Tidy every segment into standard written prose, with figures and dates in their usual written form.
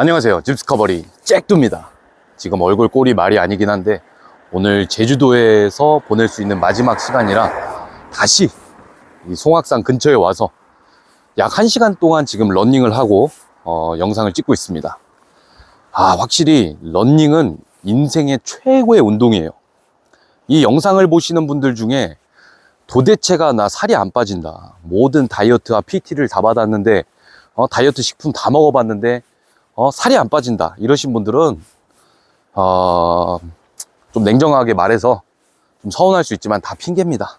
안녕하세요. 집스커버리 잭두입니다. 지금 얼굴 꼴이 말이 아니긴 한데 오늘 제주도에서 보낼 수 있는 마지막 시간이라 다시 이 송악산 근처에 와서 약 1시간 동안 지금 러닝을 하고 영상을 찍고 있습니다. 확실히 러닝은 인생의 최고의 운동이에요. 이 영상을 보시는 분들 중에 도대체가 나 살이 안 빠진다, 모든 다이어트와 PT를 다 받았는데 다이어트 식품 다 먹어봤는데 살이 안 빠진다 이러신 분들은 좀 냉정하게 말해서 좀 서운할 수 있지만 다 핑계입니다.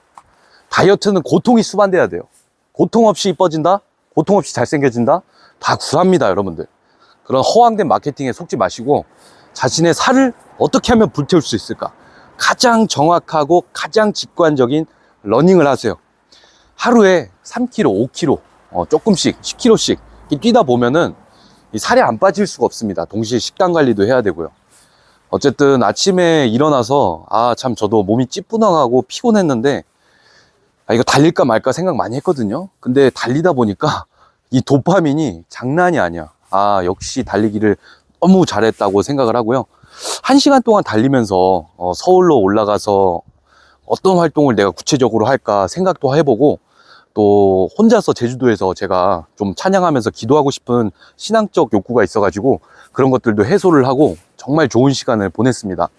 다이어트는 고통이 수반돼야 돼요. 고통 없이 이뻐진다, 고통 없이 잘생겨진다, 다 구랍니다. 여러분들, 그런 허황된 마케팅에 속지 마시고 자신의 살을 어떻게 하면 불태울 수 있을까, 가장 정확하고 가장 직관적인 러닝을 하세요. 하루에 3km, 5km, 조금씩 10km씩 뛰다 보면은 이 살이 안 빠질 수가 없습니다. 동시에 식단 관리도 해야 되고요. 어쨌든 아침에 일어나서 참 저도 몸이 찌뿌둥하고 피곤했는데 이거 달릴까 말까 생각 많이 했거든요. 근데 달리다 보니까 이 도파민이 장난이 아니야. 역시 달리기를 너무 잘했다고 생각을 하고요. 1시간 동안 달리면서 서울로 올라가서 어떤 활동을 내가 구체적으로 할까 생각도 해보고, 또 혼자서 제주도에서 제가 좀 찬양하면서 기도하고 싶은 신앙적 욕구가 있어가지고 그런 것들도 해소를 하고 정말 좋은 시간을 보냈습니다.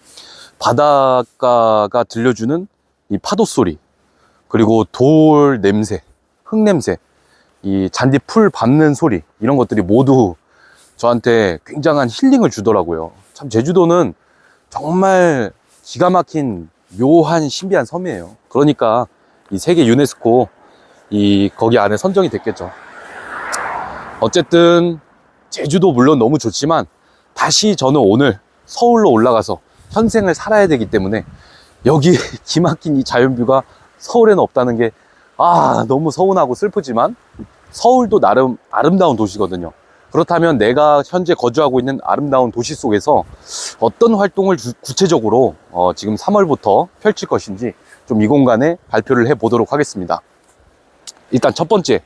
바닷가가 들려주는 이 파도 소리, 그리고 돌 냄새, 흙 냄새, 이 잔디 풀 밟는 소리, 이런 것들이 모두 저한테 굉장한 힐링을 주더라고요. 참 제주도는 정말 기가 막힌 묘한 신비한 섬이에요. 그러니까 이 세계 유네스코 거기 안에 선정이 됐겠죠. 어쨌든 제주도 물론 너무 좋지만 다시 저는 오늘 서울로 올라가서 현생을 살아야 되기 때문에 여기 기막힌 이 자연뷰가 서울에는 없다는 게 너무 서운하고 슬프지만 서울도 나름 아름다운 도시거든요. 그렇다면 내가 현재 거주하고 있는 아름다운 도시 속에서 어떤 활동을 구체적으로 지금 3월부터 펼칠 것인지 좀 이 공간에 발표를 해 보도록 하겠습니다. 일단 첫 번째,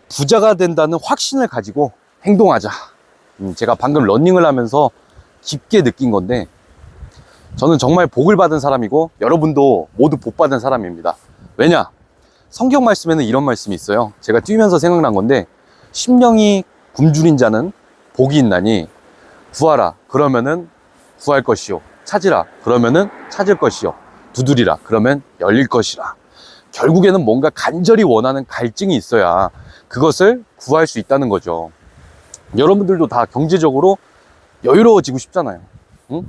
부자가 된다는 확신을 가지고 행동하자. 제가 방금 러닝을 하면서 깊게 느낀 건데, 저는 정말 복을 받은 사람이고 여러분도 모두 복 받은 사람입니다. 왜냐? 성경 말씀에는 이런 말씀이 있어요. 제가 뛰면서 생각난 건데, 심령이 굶주린 자는 복이 있나니 구하라 그러면은 구할 것이요, 찾으라 그러면은 찾을 것이요, 두드리라 그러면 열릴 것이라. 결국에는 뭔가 간절히 원하는 갈증이 있어야 그것을 구할 수 있다는 거죠. 여러분들도 다 경제적으로 여유로워지고 싶잖아요. 응?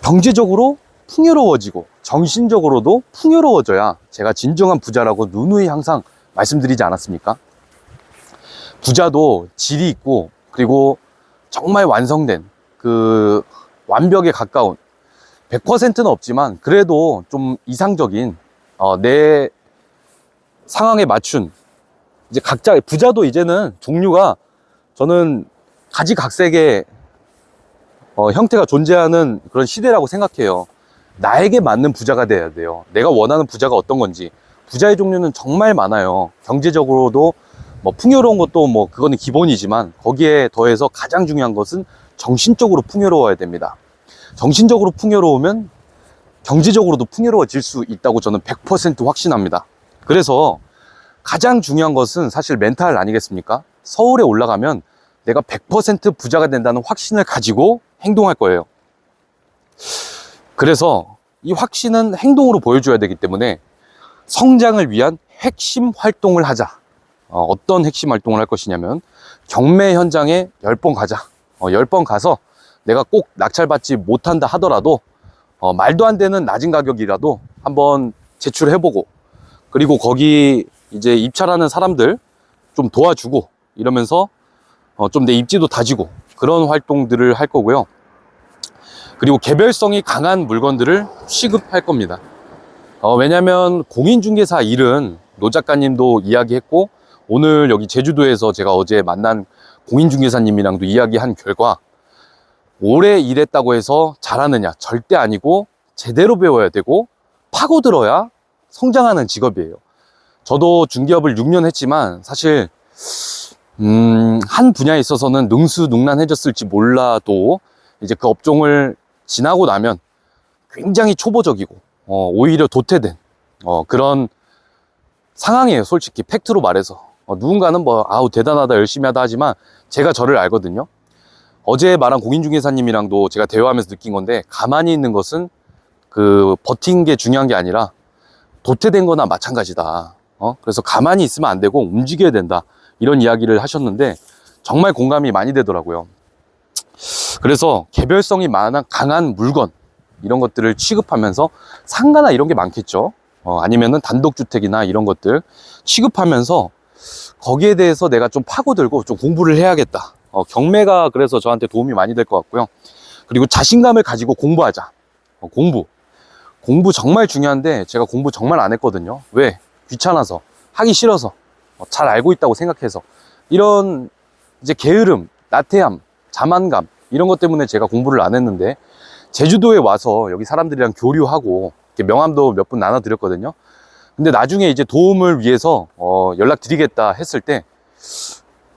경제적으로 풍요로워지고 정신적으로도 풍요로워져야 제가 진정한 부자라고 누누이 항상 말씀드리지 않았습니까? 부자도 질이 있고, 그리고 정말 완성된 그 완벽에 가까운, 100%는 없지만 그래도 좀 이상적인 내 상황에 맞춘, 이제 각자 부자도 이제는 종류가, 저는 가지각색의 형태가 존재하는 그런 시대라고 생각해요. 나에게 맞는 부자가 돼야 돼요. 내가 원하는 부자가 어떤 건지. 부자의 종류는 정말 많아요. 경제적으로도 풍요로운 것도 그거는 기본이지만 거기에 더해서 가장 중요한 것은 정신적으로 풍요로워야 됩니다. 정신적으로 풍요로우면 경제적으로도 풍요로워질 수 있다고 저는 100% 확신합니다. 그래서 가장 중요한 것은 사실 멘탈 아니겠습니까? 서울에 올라가면 내가 100% 부자가 된다는 확신을 가지고 행동할 거예요. 그래서 이 확신은 행동으로 보여줘야 되기 때문에 성장을 위한 핵심 활동을 하자. 어떤 핵심 활동을 할 것이냐면, 경매 현장에 10번 가자. 10번 가서 내가 꼭 낙찰받지 못한다 하더라도 말도 안 되는 낮은 가격이라도 한번 제출해보고, 그리고 거기 이제 입찰하는 사람들 좀 도와주고 이러면서 좀 내 입지도 다지고, 그런 활동들을 할 거고요. 그리고 개별성이 강한 물건들을 취급할 겁니다. 왜냐면 공인중개사 일은 노 작가님도 이야기했고, 오늘 여기 제주도에서 제가 어제 만난 공인중개사님이랑도 이야기한 결과, 오래 일했다고 해서 잘하느냐? 절대 아니고 제대로 배워야 되고 파고들어야 성장하는 직업이에요. 저도 중개업을 6년 했지만 사실 한 분야에 있어서는 능수능란해졌을지 몰라도 이제 그 업종을 지나고 나면 굉장히 초보적이고 오히려 도태된 그런 상황이에요. 솔직히 팩트로 말해서 누군가는 뭐 아우 대단하다 열심히 하다 하지만 제가 저를 알거든요. 어제 말한 공인중개사님이랑도 제가 대화하면서 느낀 건데, 가만히 있는 것은 그 버틴 게 중요한 게 아니라 도태된 거나 마찬가지다. 그래서 가만히 있으면 안 되고 움직여야 된다, 이런 이야기를 하셨는데 정말 공감이 많이 되더라고요. 그래서 개별성이 강한 물건, 이런 것들을 취급하면서, 상가나 이런 게 많겠죠. 아니면은 단독주택이나 이런 것들 취급하면서 거기에 대해서 내가 좀 파고들고 좀 공부를 해야겠다. 경매가 그래서 저한테 도움이 많이 될 것 같고요. 그리고 자신감을 가지고 공부하자. 공부 정말 중요한데 제가 공부 정말 안 했거든요. 왜? 귀찮아서, 하기 싫어서, 잘 알고 있다고 생각해서. 이런 이제 게으름, 나태함, 자만감, 이런 것 때문에 제가 공부를 안 했는데, 제주도에 와서 여기 사람들이랑 교류하고 명함도 몇 분 나눠드렸거든요. 근데 나중에 이제 도움을 위해서 연락드리겠다 했을 때,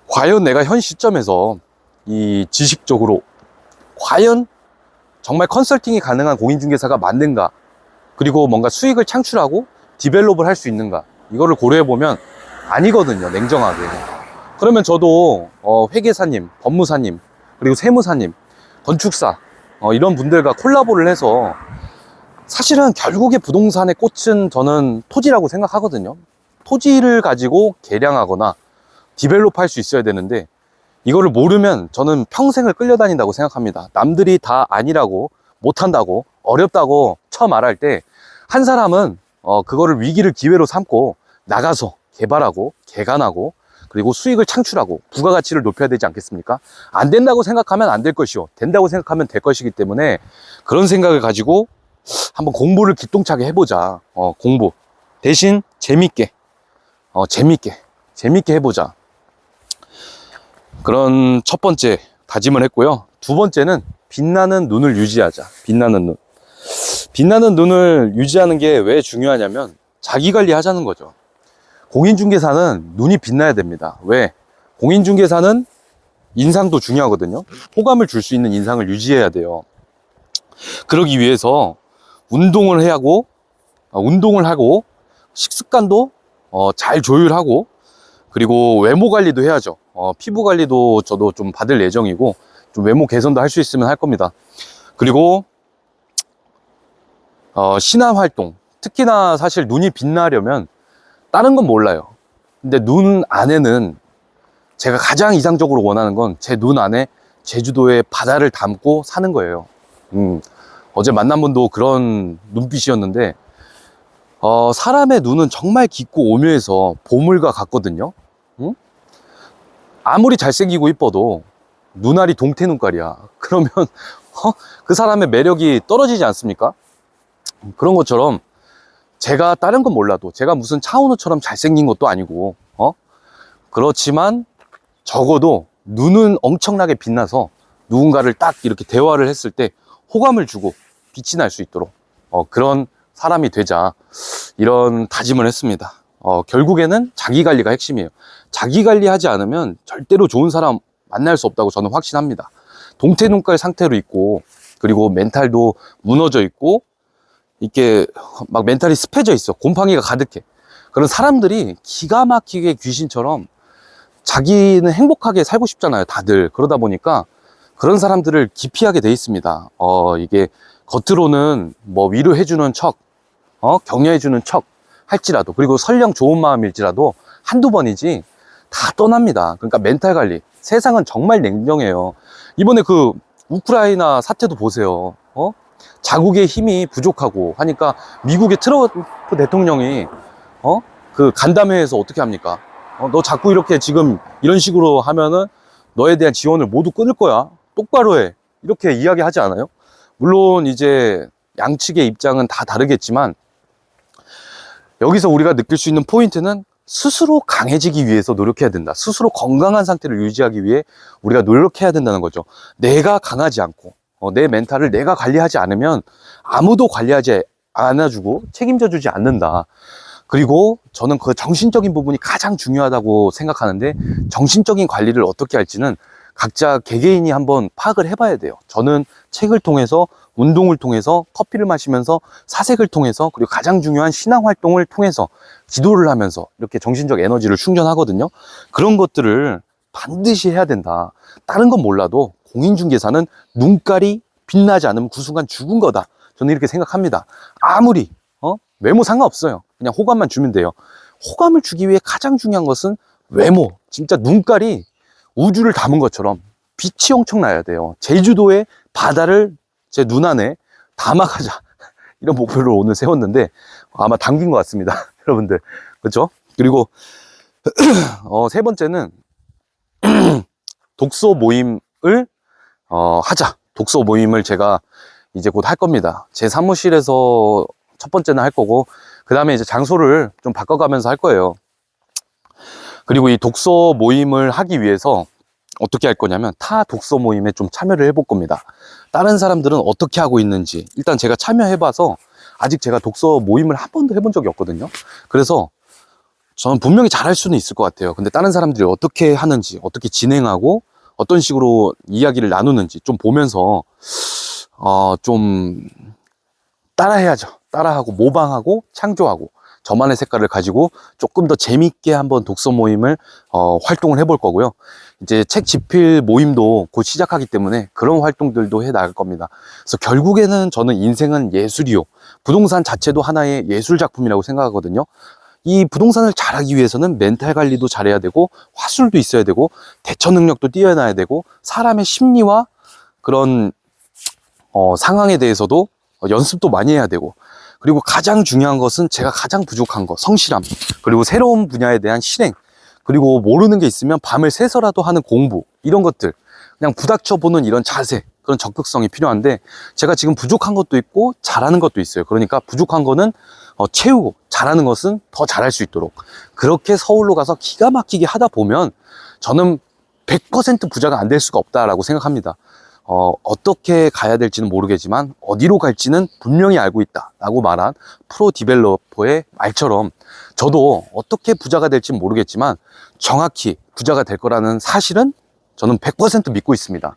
과연 내가 현 시점에서 이 지식적으로 과연 정말 컨설팅이 가능한 공인중개사가 맞는가, 그리고 뭔가 수익을 창출하고 디벨롭을 할 수 있는가, 이거를 고려해보면 아니거든요, 냉정하게. 그러면 저도 회계사님, 법무사님, 그리고 세무사님, 건축사, 이런 분들과 콜라보를 해서, 사실은 결국에 부동산의 꽃은 저는 토지라고 생각하거든요. 토지를 가지고 개량하거나 디벨롭 할 수 있어야 되는데, 이거를 모르면 저는 평생을 끌려다닌다고 생각합니다. 남들이 다 아니라고, 못한다고, 어렵다고 말할 때, 한 사람은 그거를 위기를 기회로 삼고 나가서 개발하고 개간하고 그리고 수익을 창출하고 부가가치를 높여야 되지 않겠습니까? 안 된다고 생각하면 안 될 것이요, 된다고 생각하면 될 것이기 때문에, 그런 생각을 가지고 한번 공부를 기똥차게 해보자. 공부 대신 재밌게 해보자. 그런 첫 번째 다짐을 했고요. 두 번째는 빛나는 눈을 유지하자. 빛나는 눈을 유지하는 게 왜 중요하냐면, 자기 관리하자는 거죠. 공인중개사는 눈이 빛나야 됩니다. 왜? 공인중개사는 인상도 중요하거든요. 호감을 줄 수 있는 인상을 유지해야 돼요. 그러기 위해서 운동을 하고 식습관도 잘 조율하고, 그리고 외모 관리도 해야죠. 피부 관리도 저도 좀 받을 예정이고, 좀 외모 개선도 할 수 있으면 할 겁니다. 그리고 신화 활동, 특히나 사실 눈이 빛나려면 다른 건 몰라요. 근데 눈 안에는 제가 가장 이상적으로 원하는 건 제 눈 안에 제주도의 바다를 담고 사는 거예요. 어제 만난 분도 그런 눈빛이었는데, 사람의 눈은 정말 깊고 오묘해서 보물과 같거든요. 아무리 잘생기고 이뻐도 눈알이 동태 눈깔이야. 그러면 그 사람의 매력이 떨어지지 않습니까? 그런 것처럼 제가 다른 건 몰라도, 제가 무슨 차은우처럼 잘생긴 것도 아니고 그렇지만 적어도 눈은 엄청나게 빛나서 누군가를 딱 이렇게 대화를 했을 때 호감을 주고 빛이 날 수 있도록 그런 사람이 되자, 이런 다짐을 했습니다. 결국에는 자기 관리가 핵심이에요. 자기 관리하지 않으면 절대로 좋은 사람 만날 수 없다고 저는 확신합니다. 동태 눈깔 상태로 있고, 그리고 멘탈도 무너져 있고, 이렇게 막 멘탈이 습해져 있어. 곰팡이가 가득해. 그런 사람들이 기가 막히게 귀신처럼 자기는 행복하게 살고 싶잖아요, 다들. 그러다 보니까 그런 사람들을 기피하게 돼 있습니다. 이게 겉으로는 뭐 위로해주는 척, 격려해주는 척 할지라도, 그리고 설령 좋은 마음일지라도 한두 번이지 다 떠납니다. 그러니까 멘탈 관리. 세상은 정말 냉정해요. 이번에 그 우크라이나 사태도 보세요. 자국의 힘이 부족하고 하니까 미국의 트럼프 대통령이 그 간담회에서 어떻게 합니까? 너 자꾸 이렇게 지금 이런 식으로 하면은 너에 대한 지원을 모두 끊을 거야. 똑바로 해. 이렇게 이야기하지 않아요? 물론 이제 양측의 입장은 다 다르겠지만, 여기서 우리가 느낄 수 있는 포인트는 스스로 강해지기 위해서 노력해야 된다. 스스로 건강한 상태를 유지하기 위해 우리가 노력해야 된다는 거죠. 내가 강하지 않고 내 멘탈을 내가 관리하지 않으면 아무도 관리하지 않아주고 책임져 주지 않는다. 그리고 저는 그 정신적인 부분이 가장 중요하다고 생각하는데, 정신적인 관리를 어떻게 할지는 각자 개개인이 한번 파악을 해봐야 돼요. 저는 책을 통해서, 운동을 통해서, 커피를 마시면서, 사색을 통해서, 그리고 가장 중요한 신앙 활동을 통해서, 기도를 하면서 이렇게 정신적 에너지를 충전하거든요. 그런 것들을 반드시 해야 된다. 다른 건 몰라도 공인중개사는 눈깔이 빛나지 않으면 그 순간 죽은 거다. 저는 이렇게 생각합니다. 아무리 외모 상관없어요. 그냥 호감만 주면 돼요. 호감을 주기 위해 가장 중요한 것은 외모. 진짜 눈깔이 우주를 담은 것처럼 빛이 엄청 나야 돼요. 제주도의 바다를 제 눈 안에 담아가자. 이런 목표를 오늘 세웠는데 아마 담긴 것 같습니다. 여러분들. 그렇죠? 그리고 세 번째는 독서 모임을 하자. 독서 모임을 제가 이제 곧 할 겁니다. 제 사무실에서 첫 번째는 할 거고, 그 다음에 이제 장소를 좀 바꿔가면서 할 거예요. 그리고 이 독서 모임을 하기 위해서 어떻게 할 거냐면, 타 독서 모임에 좀 참여를 해볼 겁니다. 다른 사람들은 어떻게 하고 있는지 일단 제가 참여해봐서, 아직 제가 독서 모임을 한 번도 해본 적이 없거든요. 그래서 저는 분명히 잘할 수는 있을 것 같아요. 근데 다른 사람들이 어떻게 하는지, 어떻게 진행하고 어떤 식으로 이야기를 나누는지 좀 보면서 좀 따라해야죠. 따라하고 모방하고 창조하고 저만의 색깔을 가지고 조금 더 재밌게 한번 독서 모임을 활동을 해볼 거고요. 이제 책 집필 모임도 곧 시작하기 때문에 그런 활동들도 해 나갈 겁니다. 그래서 결국에는 저는 인생은 예술이요, 부동산 자체도 하나의 예술 작품이라고 생각하거든요. 이 부동산을 잘하기 위해서는 멘탈 관리도 잘해야 되고, 화술도 있어야 되고, 대처 능력도 뛰어나야 되고, 사람의 심리와 그런 상황에 대해서도 연습도 많이 해야 되고, 그리고 가장 중요한 것은 제가 가장 부족한 거, 성실함, 그리고 새로운 분야에 대한 실행, 그리고 모르는 게 있으면 밤을 새서라도 하는 공부, 이런 것들, 그냥 부닥쳐 보는 이런 자세, 그런 적극성이 필요한데, 제가 지금 부족한 것도 있고 잘하는 것도 있어요. 그러니까 부족한 거는 채우고, 잘하는 것은 더 잘할 수 있도록, 그렇게 서울로 가서 기가 막히게 하다 보면 저는 100% 부자가 안 될 수가 없다라고 생각합니다. 어떻게 가야 될지는 모르겠지만 어디로 갈지는 분명히 알고 있다 라고 말한 프로 디벨로퍼의 말처럼, 저도 어떻게 부자가 될지는 모르겠지만 정확히 부자가 될 거라는 사실은 저는 100% 믿고 있습니다.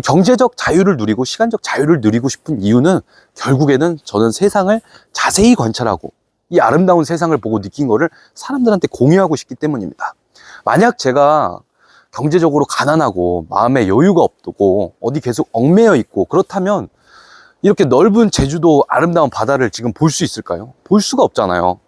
경제적 자유를 누리고 시간적 자유를 누리고 싶은 이유는, 결국에는 저는 세상을 자세히 관찰하고 이 아름다운 세상을 보고 느낀 거를 사람들한테 공유하고 싶기 때문입니다. 만약 제가 경제적으로 가난하고 마음에 여유가 없고 어디 계속 얽매여 있고 그렇다면 이렇게 넓은 제주도 아름다운 바다를 지금 볼 수 있을까요? 볼 수가 없잖아요.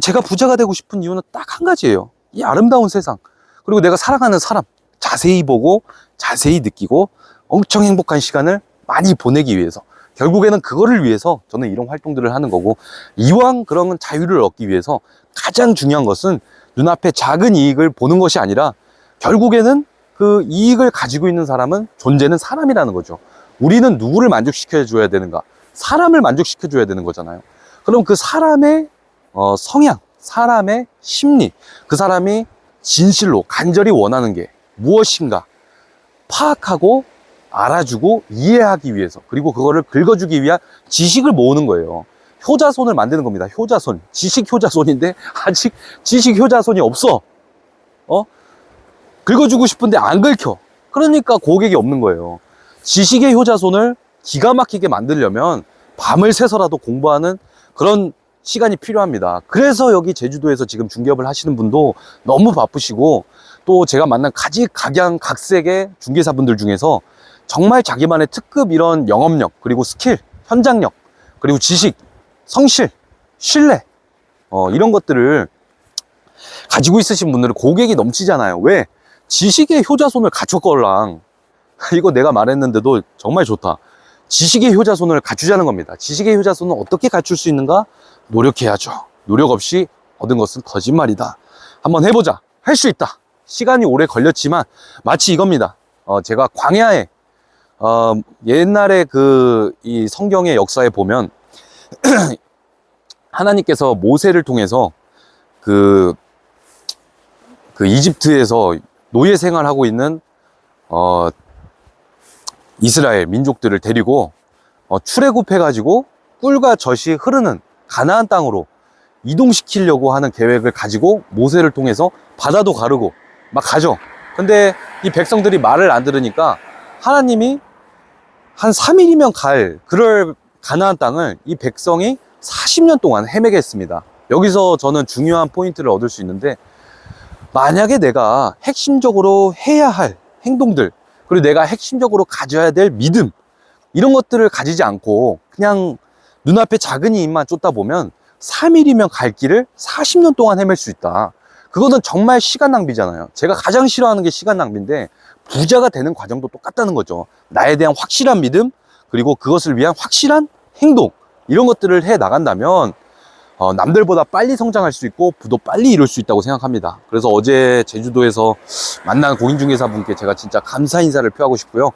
제가 부자가 되고 싶은 이유는 딱 한 가지예요. 이 아름다운 세상, 그리고 내가 사랑하는 사람 자세히 보고 자세히 느끼고 엄청 행복한 시간을 많이 보내기 위해서, 결국에는 그거를 위해서 저는 이런 활동들을 하는 거고, 이왕 그런 자유를 얻기 위해서 가장 중요한 것은 눈앞에 작은 이익을 보는 것이 아니라, 결국에는 그 이익을 가지고 있는 사람은, 존재는 사람이라는 거죠. 우리는 누구를 만족시켜 줘야 되는가? 사람을 만족시켜 줘야 되는 거잖아요. 그럼 그 사람의 성향, 사람의 심리, 그 사람이 진실로 간절히 원하는 게 무엇인가 파악하고 알아주고 이해하기 위해서, 그리고 그거를 긁어주기 위한 지식을 모으는 거예요. 효자손을 만드는 겁니다. 효자손, 지식 효자손인데 아직 지식 효자손이 없어. 긁어주고 싶은데 안 긁혀. 그러니까 고객이 없는 거예요. 지식의 효자손을 기가 막히게 만들려면 밤을 새서라도 공부하는 그런 시간이 필요합니다. 그래서 여기 제주도에서 지금 중개업을 하시는 분도 너무 바쁘시고, 또 제가 만난 각양각색의 중개사분들 중에서 정말 자기만의 특급 이런 영업력, 그리고 스킬, 현장력, 그리고 지식, 성실, 신뢰, 이런 것들을 가지고 있으신 분들은 고객이 넘치잖아요. 왜? 지식의 효자손을 갖췄걸랑. 이거 내가 말했는데도 정말 좋다. 지식의 효자손을 갖추자는 겁니다. 지식의 효자손은 어떻게 갖출 수 있는가? 노력해야죠. 노력 없이 얻은 것은 거짓말이다. 한번 해보자. 할 수 있다. 시간이 오래 걸렸지만 마치 이겁니다. 제가 광야에 옛날에 이 성경의 역사에 보면 하나님께서 모세를 통해서 그 이집트에서 노예 생활하고 있는 이스라엘 민족들을 데리고 출애굽해 가지고 꿀과 젖이 흐르는 가나안 땅으로 이동시키려고 하는 계획을 가지고 모세를 통해서 바다도 가르고 막 가죠. 근데 이 백성들이 말을 안 들으니까 하나님이 한 3일이면 그럴 가나안 땅을 이 백성이 40년 동안 헤매게 했습니다. 여기서 저는 중요한 포인트를 얻을 수 있는데, 만약에 내가 핵심적으로 해야 할 행동들, 그리고 내가 핵심적으로 가져야 될 믿음, 이런 것들을 가지지 않고 그냥 눈앞에 작은 이익만 쫓다 보면 3일이면 갈 길을 40년 동안 헤맬 수 있다. 그거는 정말 시간 낭비잖아요. 제가 가장 싫어하는 게 시간 낭비인데, 부자가 되는 과정도 똑같다는 거죠. 나에 대한 확실한 믿음, 그리고 그것을 위한 확실한 행동, 이런 것들을 해 나간다면 남들보다 빨리 성장할 수 있고 부도 빨리 이룰 수 있다고 생각합니다. 그래서 어제 제주도에서 만난 공인중개사분께 제가 진짜 감사 인사를 표하고 싶고요.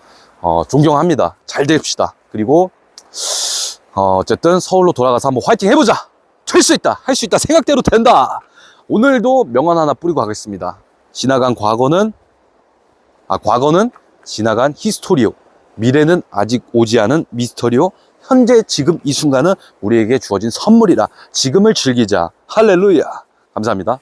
존경합니다. 잘 됩시다. 그리고 어쨌든 서울로 돌아가서 한번 화이팅 해보자. 될 수 있다, 할 수 있다, 생각대로 된다. 오늘도 명언 하나 뿌리고 가겠습니다. 과거는 지나간 히스토리오, 미래는 아직 오지 않은 미스터리오, 현재 지금 이 순간은 우리에게 주어진 선물이라 지금을 즐기자. 할렐루야. 감사합니다.